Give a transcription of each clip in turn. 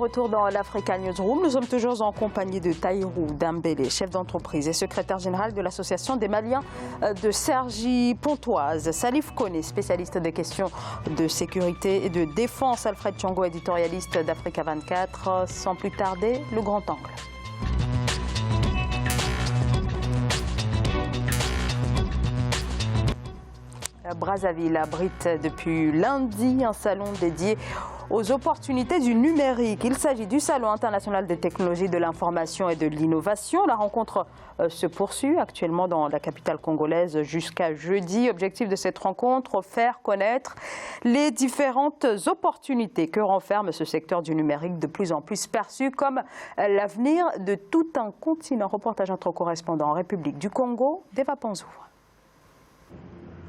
retour dans l'Africa Newsroom. Nous sommes toujours en compagnie de Tahirou Dembélé, chef d'entreprise et secrétaire général de l'Association des Maliens de Cergy-Pontoise. Salif Koné, spécialiste des questions de sécurité et de défense. Alfred Tchongo, éditorialiste d'Africa 24. Sans plus tarder, le grand angle. Brazzaville abrite depuis lundi un salon dédié aux opportunités du numérique. Il s'agit du Salon international des technologies de l'information et de l'innovation. La rencontre se poursuit actuellement dans la capitale congolaise jusqu'à jeudi. Objectif de cette rencontre, faire connaître les différentes opportunités que renferme ce secteur du numérique de plus en plus perçu comme l'avenir de tout un continent. Reportage entre correspondants en République du Congo, Deva Panzou.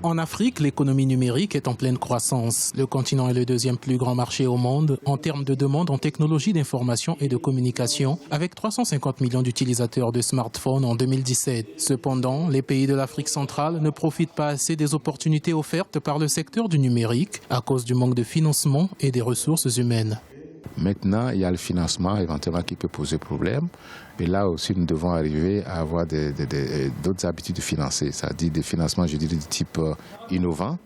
En Afrique, l'économie numérique est en pleine croissance. Le continent est le deuxième plus grand marché au monde en termes de demande en technologie d'information et de communication, avec 350 millions d'utilisateurs de smartphones en 2017. Cependant, les pays de l'Afrique centrale ne profitent pas assez des opportunités offertes par le secteur du numérique à cause du manque de financement et des ressources humaines. Maintenant, il y a le financement éventuellement qui peut poser problème. Et là aussi, nous devons arriver à avoir d'autres habitudes de financer, c'est-à-dire des financements, je dirais, de type innovant,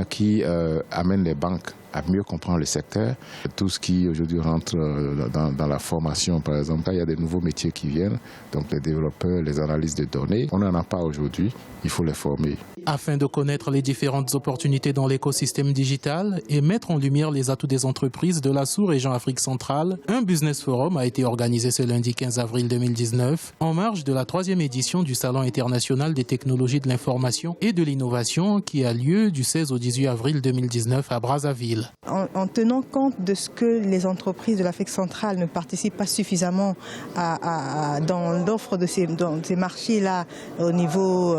qui amènent les banques à mieux comprendre le secteur. Tout ce qui aujourd'hui rentre dans la formation, par exemple, là, il y a des nouveaux métiers qui viennent, donc les développeurs, les analystes de données. On n'en a pas aujourd'hui, il faut les former. Afin de connaître les différentes opportunités dans l'écosystème digital et mettre en lumière les atouts des entreprises de la sous-région Afrique centrale, un business forum a été organisé ce lundi 15 avril 2019 en marge de la 3e édition du Salon international des technologies de l'information et de l'innovation qui a lieu du 16 au 18 avril 2019 à Brazzaville. En tenant compte de ce que les entreprises de l'Afrique centrale ne participent pas suffisamment dans l'offre de ces marchés-là au niveau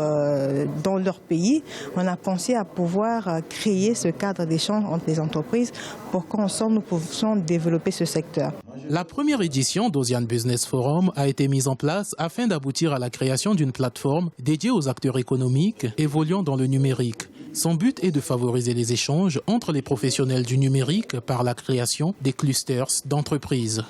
dans leur pays, on a pensé à pouvoir créer ce cadre d'échange entre les entreprises pour qu'ensemble nous puissions développer ce secteur. La première édition d'Ocean Business Forum a été mise en place afin d'aboutir à la création d'une plateforme dédiée aux acteurs économiques évoluant dans le numérique. Son but est de favoriser les échanges entre les professionnels du numérique par la création des clusters d'entreprises.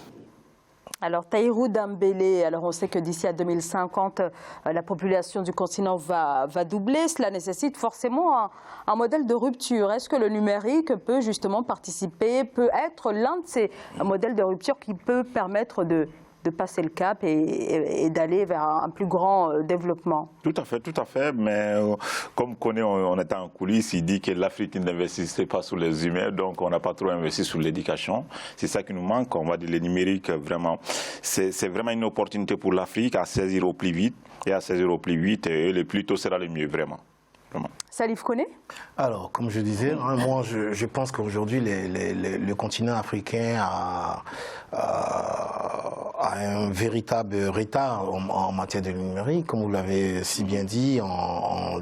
Alors Tahirou Dembélé, alors on sait que d'ici à 2050, la population du continent va doubler. Cela nécessite forcément un modèle de rupture. Est-ce que le numérique peut justement participer, peut être l'un de ces modèles de rupture qui peut permettre de passer le cap et d'aller vers un plus grand développement? Tout à fait. Mais comme on était en coulisses, il dit que l'Afrique n'investissait pas sur les humains, donc on n'a pas trop investi sur l'éducation. C'est ça qui nous manque. On va dire le numérique, vraiment, c'est vraiment une opportunité pour l'Afrique à saisir au plus vite. Et à saisir au plus vite, et le plus tôt sera le mieux, vraiment. Salif Koné? Alors, comme je disais, moi je pense qu'aujourd'hui le continent africain a un véritable retard en matière de numérique. Comme vous l'avez si bien dit,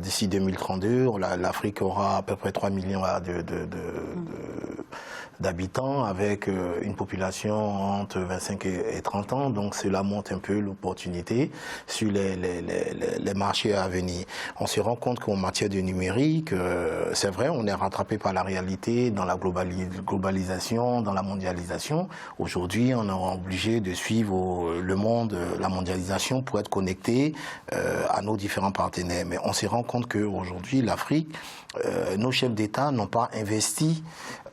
d'ici 2032, l'Afrique aura à peu près 3 millions d'habitants avec une population entre 25 et 30 ans. Donc cela montre un peu l'opportunité sur les marchés à venir. On se rend compte qu'en matière de numérique, c'est vrai, on est rattrapé par la réalité dans la globalisation, dans la mondialisation. Aujourd'hui, on est obligé de suivre le monde, la mondialisation pour être connecté à nos différents partenaires. Mais on se rend compte qu'aujourd'hui, l'Afrique, nos chefs d'État n'ont pas investi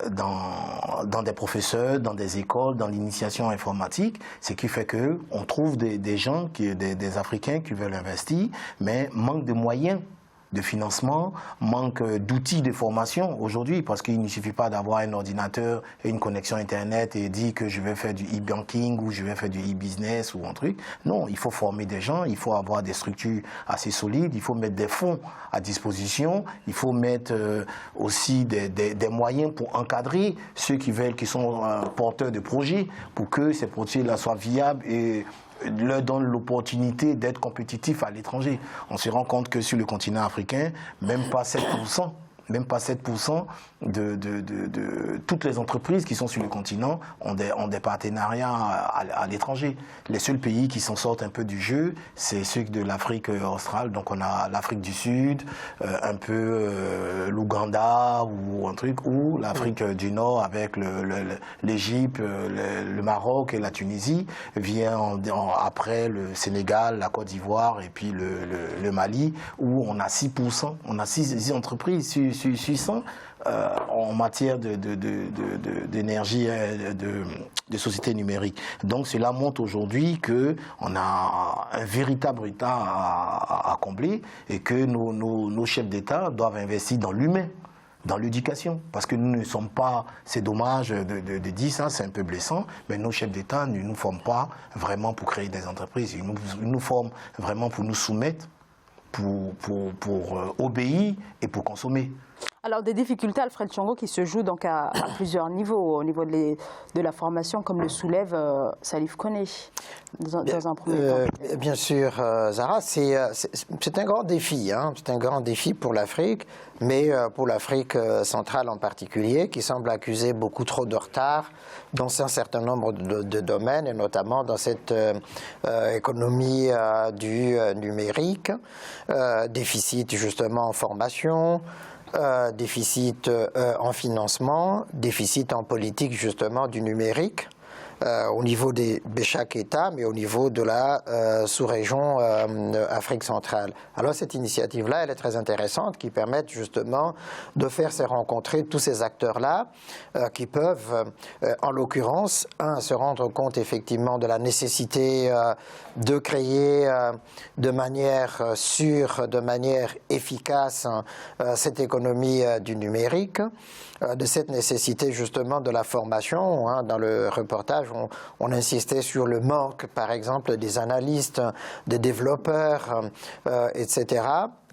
dans des professeurs, dans des écoles, dans l'initiation informatique, ce qui fait qu'on trouve des gens, des Africains qui veulent investir, mais manque de moyens de financement, manque d'outils de formation aujourd'hui, parce qu'il ne suffit pas d'avoir un ordinateur et une connexion Internet et dire que je vais faire du e-banking ou je vais faire du e-business ou un truc. Non, il faut former des gens, il faut avoir des structures assez solides, il faut mettre des fonds à disposition, il faut mettre aussi des moyens pour encadrer ceux qui sont porteurs de projets, pour que ces projets-là soient viables et leur donne l'opportunité d'être compétitifs à l'étranger. On se rend compte que sur le continent africain, même pas 7% Même pas 7% de toutes les entreprises qui sont sur le continent ont des partenariats à l'étranger. Les seuls pays qui s'en sortent un peu du jeu, c'est ceux de l'Afrique australe. Donc on a l'Afrique du Sud, un peu l'Ouganda ou un truc, ou l'Afrique du Nord avec l'Égypte, le Maroc et la Tunisie, vient après le Sénégal, la Côte d'Ivoire et puis le Mali, où on a 6%, on a 6 entreprises sur 100 en matière d'énergie de société numérique. Donc cela montre aujourd'hui qu'on a un véritable retard à combler et que nos chefs d'État doivent investir dans l'humain, dans l'éducation, parce que nous ne sommes pas, c'est dommage de dire ça, c'est un peu blessant, mais nos chefs d'État ne nous forment pas vraiment pour créer des entreprises, ils nous forment vraiment pour nous soumettre, pour obéir et pour consommer. Alors des difficultés, Alfred Thiong'o, qui se jouent donc à plusieurs niveaux. Au niveau de la formation, comme le soulève Salif Koné, dans un premier temps. Bien sûr, Zahra, c'est un grand défi. Hein. C'est un grand défi pour l'Afrique, mais pour l'Afrique centrale en particulier, qui semble accuser beaucoup trop de retard dans un certain nombre de domaines, et notamment dans cette économie du numérique. Déficit justement en formation, déficit en financement, déficit en politique justement du numérique au niveau de chaque État, mais au niveau de la sous-région Afrique centrale. Alors cette initiative-là, elle est très intéressante, qui permet justement de faire se rencontrer tous ces acteurs-là qui peuvent, en l'occurrence, se rendre compte effectivement de la nécessité de créer de manière sûre, de manière efficace cette économie du numérique, de cette nécessité justement de la formation. Hein. Dans le reportage, on insistait sur le manque, par exemple, des analystes, des développeurs, etc.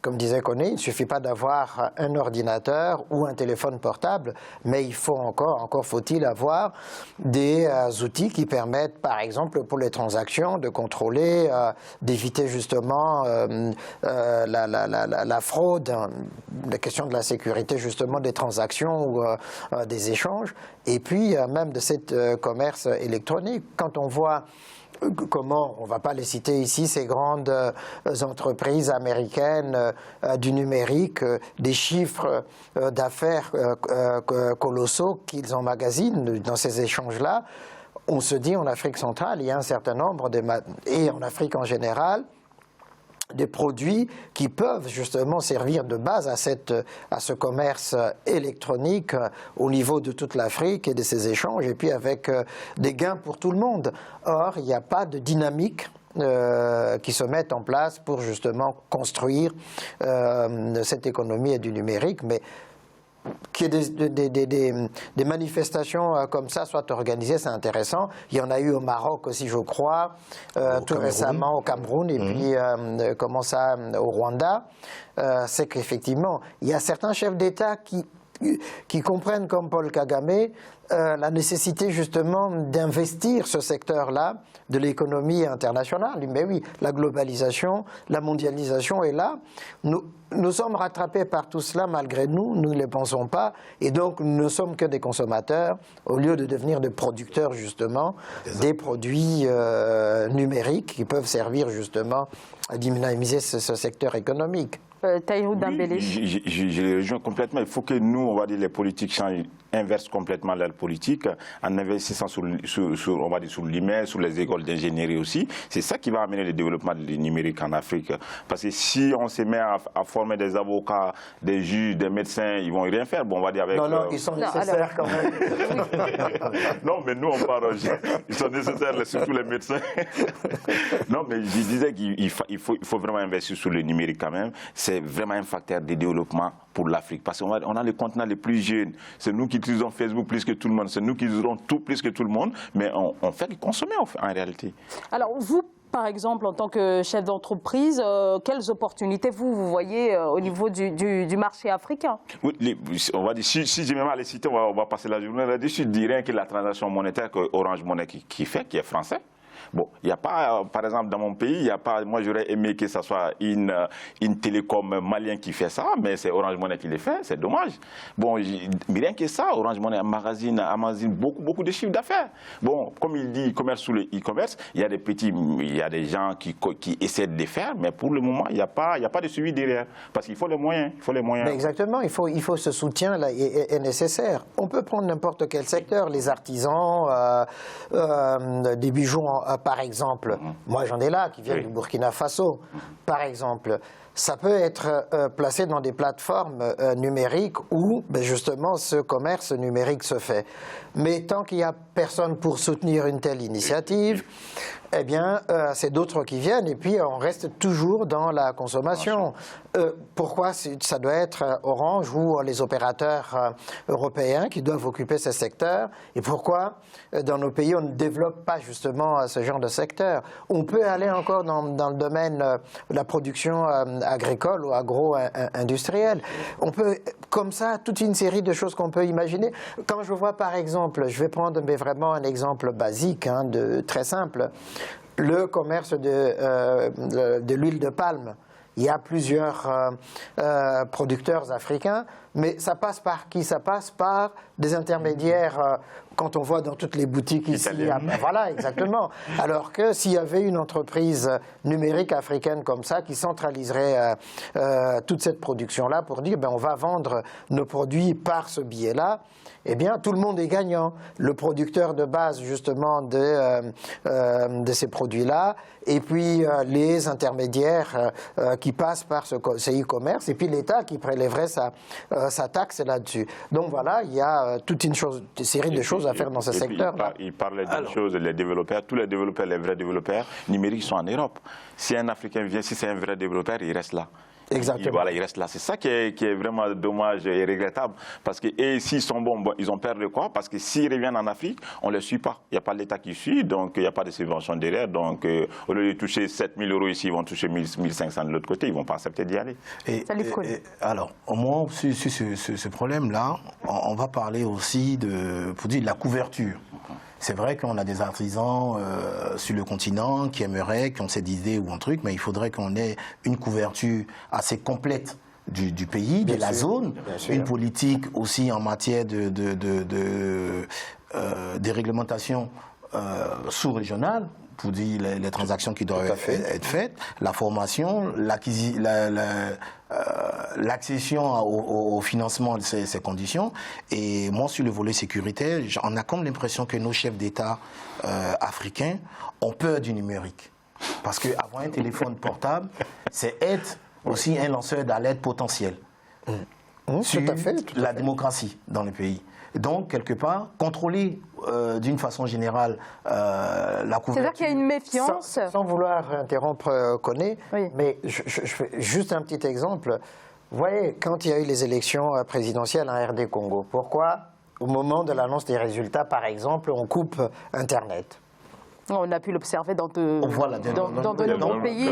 Comme disait Koné, il ne suffit pas d'avoir un ordinateur ou un téléphone portable, mais il faut encore faut-il avoir des outils qui permettent, par exemple, pour les transactions, de contrôler, d'éviter justement la fraude, la question de la sécurité justement des transactions ou des échanges, et puis même de cette commerce électronique. Quand on voit comment, on ne va pas les citer ici, ces grandes entreprises américaines du numérique, des chiffres d'affaires colossaux qu'ils emmagasinent dans ces échanges-là, on se dit en Afrique centrale, il y a un certain nombre, et en Afrique en général, des produits qui peuvent justement servir de base à ce commerce électronique au niveau de toute l'Afrique et de ces échanges, et puis avec des gains pour tout le monde. Or, il n'y a pas de dynamique qui se mettent en place pour justement construire cette économie du numérique, mais qu'il y ait des manifestations comme ça soient organisées, c'est intéressant. Il y en a eu au Maroc aussi, je crois, tout récemment au Cameroun, et puis comment ça, au Rwanda. C'est qu'effectivement, il y a certains chefs d'État qui comprennent, comme Paul Kagame, la nécessité justement d'investir ce secteur-là de l'économie internationale. Mais oui, la globalisation, la mondialisation est là. Nous sommes rattrapés par tout cela malgré nous ne les pensons pas, et donc nous ne sommes que des consommateurs au lieu de devenir des producteurs justement des produits numériques qui peuvent servir justement à dynamiser ce secteur économique. Tahirou Dembélé. Je les rejoins complètement. Il faut que nous, on va dire, les politiques inversent complètement leur politique en investissant sur l'IME, sur les écoles d'ingénierie aussi. C'est ça qui va amener le développement du numérique en Afrique. Parce que si on se met à former des avocats, des juges, des médecins, ils vont rien faire. Bon, on va dire avec. Non, ils sont nécessaires quand même. Non, mais nous, on parle. Ils sont nécessaires, surtout les médecins. Non, mais je disais qu'il faut vraiment investir sur le numérique quand même. C'est vraiment un facteur de développement pour l'Afrique. Parce qu'on a le continent le plus jeune. C'est nous qui utilisons Facebook plus que tout le monde. C'est nous qui utilisons tout plus que tout le monde. Mais on fait que consommer en réalité. Alors vous, par exemple, en tant que chef d'entreprise, quelles opportunités vous voyez au niveau du marché africain? Oui, on va dire, si j'ai même à les citer, on va passer la journée là-dessus. Je dirais que la transaction monétaire que Orange Money qui est français. Bon, il n'y a pas, par exemple, dans mon pays, il n'y a pas, moi j'aurais aimé que ce soit une télécom malien qui fait ça, mais c'est Orange Money qui le fait, c'est dommage. Bon, rien que ça, Orange Money emmagasine beaucoup de chiffres d'affaires. Bon, comme il dit, commerce sous le e-commerce, il y a des petits, il y a des gens qui essaient de les faire, mais pour le moment, il n'y a pas de suivi derrière, parce qu'il faut les moyens. Mais exactement, il faut ce soutien là est nécessaire. On peut prendre n'importe quel secteur, les artisans, des bijoux par exemple. Moi j'en ai là qui viennent du Burkina Faso, par exemple. Ça peut être placé dans des plateformes numériques où justement ce commerce numérique se fait. Mais tant qu'il n'y a personne pour soutenir une telle initiative, eh bien, c'est d'autres qui viennent et puis on reste toujours dans la consommation. Pourquoi ça doit être Orange ou les opérateurs européens qui doivent occuper ces secteurs? Et pourquoi dans nos pays on ne développe pas justement ce genre de secteur? On peut aller encore dans le domaine de la production agricole ou agro-industrielle. On peut, comme ça, toute une série de choses qu'on peut imaginer. Quand je vois par exemple, je vais prendre vraiment un exemple basique, très simple, le commerce de l'huile de palme. Il y a plusieurs producteurs africains, mais ça passe par qui? Ça passe par des intermédiaires, quand on voit dans toutes les boutiques ici. Voilà, exactement. Alors que s'il y avait une entreprise numérique africaine comme ça, qui centraliserait toute cette production-là pour dire on va vendre nos produits par ce biais-là, eh bien, tout le monde est gagnant. Le producteur de base, justement, de ces produits-là, et puis les intermédiaires qui passent par ce e-commerce, et puis l'État qui prélèverait sa taxe là-dessus. Donc voilà, il y a toute une série de choses à faire dans ce secteur. Il parlait d'une chose, les développeurs, tous les développeurs, les vrais développeurs numériques sont en Europe. Si un Africain vient, si c'est un vrai développeur, il reste là. Exactement. Voilà, il reste là. C'est ça qui est vraiment dommage et regrettable. Parce que s'ils sont bons, ils ont peur de quoi? Parce que s'ils reviennent en Afrique, on ne les suit pas. Il n'y a pas l'État qui suit, donc il n'y a pas de subvention derrière. Donc au lieu de toucher 7 000 € ici, ils vont toucher 1 500 de l'autre côté. Ils ne vont pas accepter d'y aller. Alors, au moins, sur ce problème-là, on va parler aussi de la couverture. C'est vrai qu'on a des artisans sur le continent qui aimeraient, qui ont cette idée ou un truc, mais il faudrait qu'on ait une couverture assez complète du pays, de la zone, une politique aussi en matière de réglementations sous-régionales, pour dire les transactions qui doivent être faites, la formation, l'accession au financement de ces conditions. Et moi, sur le volet sécuritaire, on a comme l'impression que nos chefs d'État africains ont peur du numérique. Parce qu'avoir un téléphone portable, c'est être aussi un lanceur d'alerte potentiel sur la démocratie dans le pays. Donc, quelque part, contrôler d'une façon générale la couverture. C'est-à-dire qu'il y a une méfiance. Sans vouloir interrompre Koné, mais je fais juste un petit exemple. Vous voyez, quand il y a eu les élections présidentielles en RD Congo, pourquoi, au moment de l'annonce des résultats, par exemple, on coupe Internet? On a pu l'observer dans de nombreux pays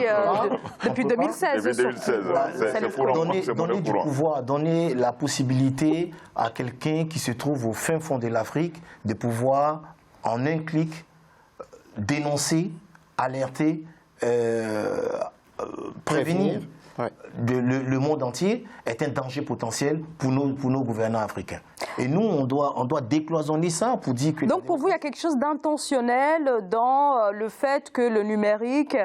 depuis 2016. Depuis 2016, donner du pouvoir, donner la possibilité à quelqu'un qui se trouve au fin fond de l'Afrique de pouvoir, en un clic, dénoncer, alerter, prévenir. Le monde entier est un danger potentiel pour nos gouvernants africains. Et nous, on doit décloisonner ça pour dire que... Donc pour vous, il y a quelque chose d'intentionnel dans le fait que le numérique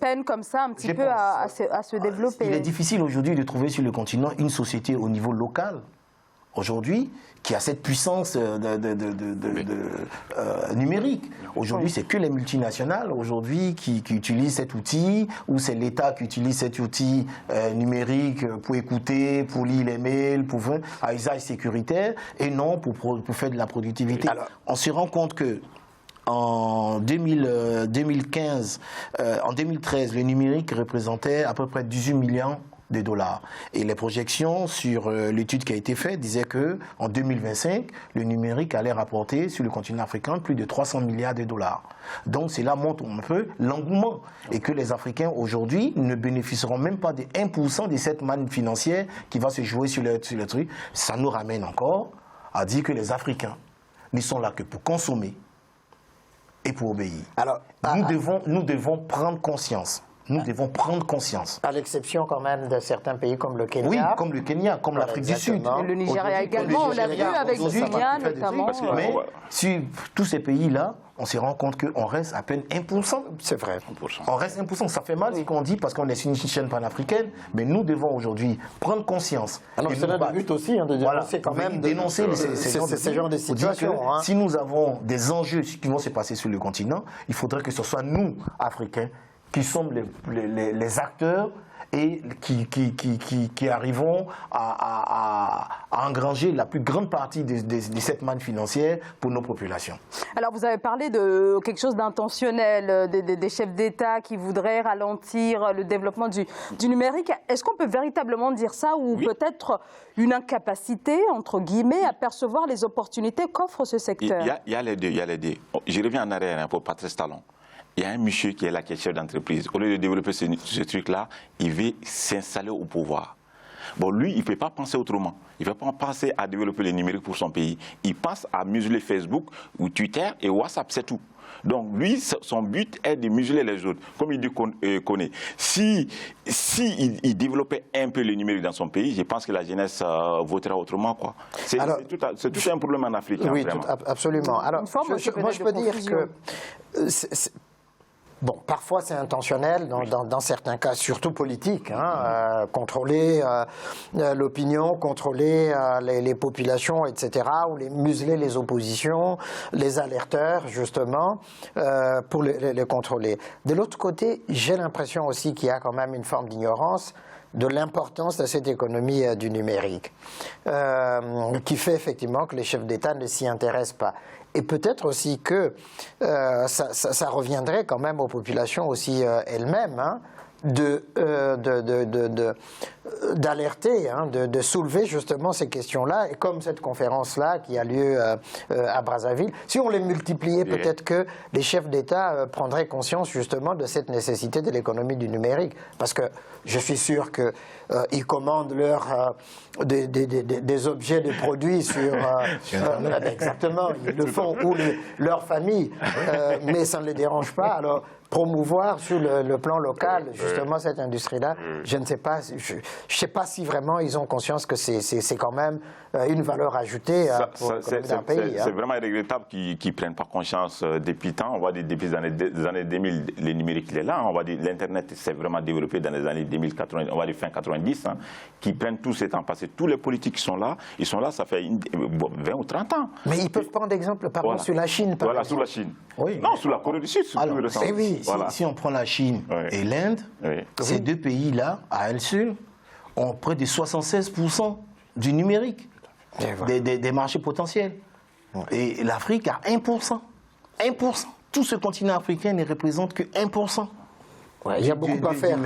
peine comme ça un petit peu à se développer. Il est difficile aujourd'hui de trouver sur le continent une société au niveau local, aujourd'hui, qui a cette puissance numérique. Aujourd'hui, c'est que les multinationales aujourd'hui qui utilisent cet outil, ou c'est l'État qui utilise cet outil numérique pour écouter, pour lire les mails, pour faire à usage sécuritaire, et non pour faire de la productivité. Alors, on se rend compte que en 2015, en 2013, le numérique représentait à peu près 18 millions de dollars. Et les projections sur l'étude qui a été faite disaient qu'en 2025, le numérique allait rapporter sur le continent africain plus de 300 milliards de dollars. Donc cela montre un peu l'engouement et que les Africains aujourd'hui ne bénéficieront même pas de 1% de cette manne financière qui va se jouer sur le truc. Ça nous ramène encore à dire que les Africains ne sont là que pour consommer et pour obéir. Alors, Nous devons prendre conscience. Nous devons prendre conscience. À l'exception quand même de certains pays comme le Kenya. Oui, comme le Kenya, comme l'Afrique du Sud. Et le Nigeria également, on l'a vu avec Kenya notamment. Mais sur tous ces pays-là, on se rend compte qu'on reste à peine 1%. C'est vrai. 1%. On reste 1%. Ça fait mal ce qu'on dit parce qu'on est sur une chaîne panafricaine, mais nous devons aujourd'hui prendre conscience. Alors c'est notre but aussi de dénoncer quand même dénoncer ces genres de situations. Si nous avons des enjeux qui vont se passer sur le continent, il faudrait que ce soit nous, Africains, qui sommes les acteurs et qui arrivons à engranger la plus grande partie de cette manne financière pour nos populations. Alors vous avez parlé de quelque chose d'intentionnel, des chefs d'État qui voudraient ralentir le développement du numérique. Est-ce qu'on peut véritablement dire ça ou peut-être une incapacité, entre guillemets, à percevoir les opportunités qu'offre ce secteur? Il y a les deux. Je reviens en arrière pour Patrice Talon. Il y a un monsieur qui est là, qui est chef d'entreprise. Au lieu de développer ce truc-là, il veut s'installer au pouvoir. Bon, lui, il ne peut pas penser autrement. Il ne peut pas penser à développer le numérique pour son pays. Il pense à museler Facebook ou Twitter et WhatsApp, c'est tout. Donc lui, son but est de museler les autres. Comme il dit connaît. Si il développait un peu le numérique dans son pays, je pense que la jeunesse votera autrement, quoi. C'est tout un problème en Afrique. Oui, vraiment. absolument. Alors, moi, je peux dire que bon, parfois c'est intentionnel, dans certains cas, surtout politique, contrôler l'opinion, contrôler les populations, etc., ou museler les oppositions, les alerteurs, justement, pour les contrôler. De l'autre côté, j'ai l'impression aussi qu'il y a quand même une forme d'ignorance de l'importance de cette économie du numérique, qui fait effectivement que les chefs d'État ne s'y intéressent pas. Et peut-être aussi que ça reviendrait quand même aux populations aussi elles-mêmes, d'alerter, de soulever justement ces questions-là, et comme cette conférence-là qui a lieu à Brazzaville, si on les multipliait, peut-être que les chefs d'État prendraient conscience justement de cette nécessité de l'économie du numérique, parce que je suis sûr qu'ils commandent des objets, des produits sur exactement, ils le font, ou leur famille, mais ça ne les dérange pas. Alors promouvoir sur le plan local justement cette industrie-là, je ne sais pas, je sais pas si vraiment ils ont conscience que c'est quand même une valeur ajoutée pour un pays. C'est vraiment regrettable qu'ils ne prennent pas conscience depuis temps. On va dire depuis les années 2000, le numérique il est là. On va dire l'internet s'est vraiment développé dans les années 2080, on va dire fin 90, qui prennent tout ce temps passé. Tous les politiques qui sont là, ils sont là, ça fait 20 ou 30 ans. Mais ils peuvent prendre exemple sur la Chine, par exemple. Sur la Chine. Oui. Non, sur la Corée du Sud. Si on prend la Chine et l'Inde, ces deux pays-là, à elles seules, ont près de 76% du numérique, des marchés potentiels. Et l'Afrique a 1%. 1%. Tout ce continent africain ne représente que 1%. Il y a beaucoup à faire.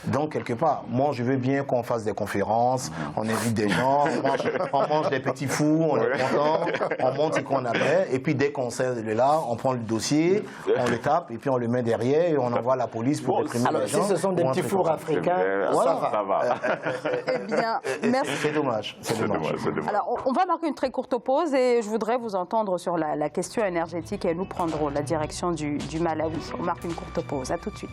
Donc, quelque part, moi, je veux bien qu'on fasse des conférences, on invite des gens, on mange des petits fours, on est content, on montre ce qu'on a fait, et puis dès qu'on sait de là, on prend le dossier, on le tape, et puis on le met derrière, et on envoie la police pour réprimer les gens. Si ce sont des petits fours africains, ça va. Eh bien, merci. C'est dommage. Alors, on va marquer une très courte pause, et je voudrais vous entendre sur la question énergétique, et nous prendrons la direction du Malawi. On marque une courte pause. À tout de suite.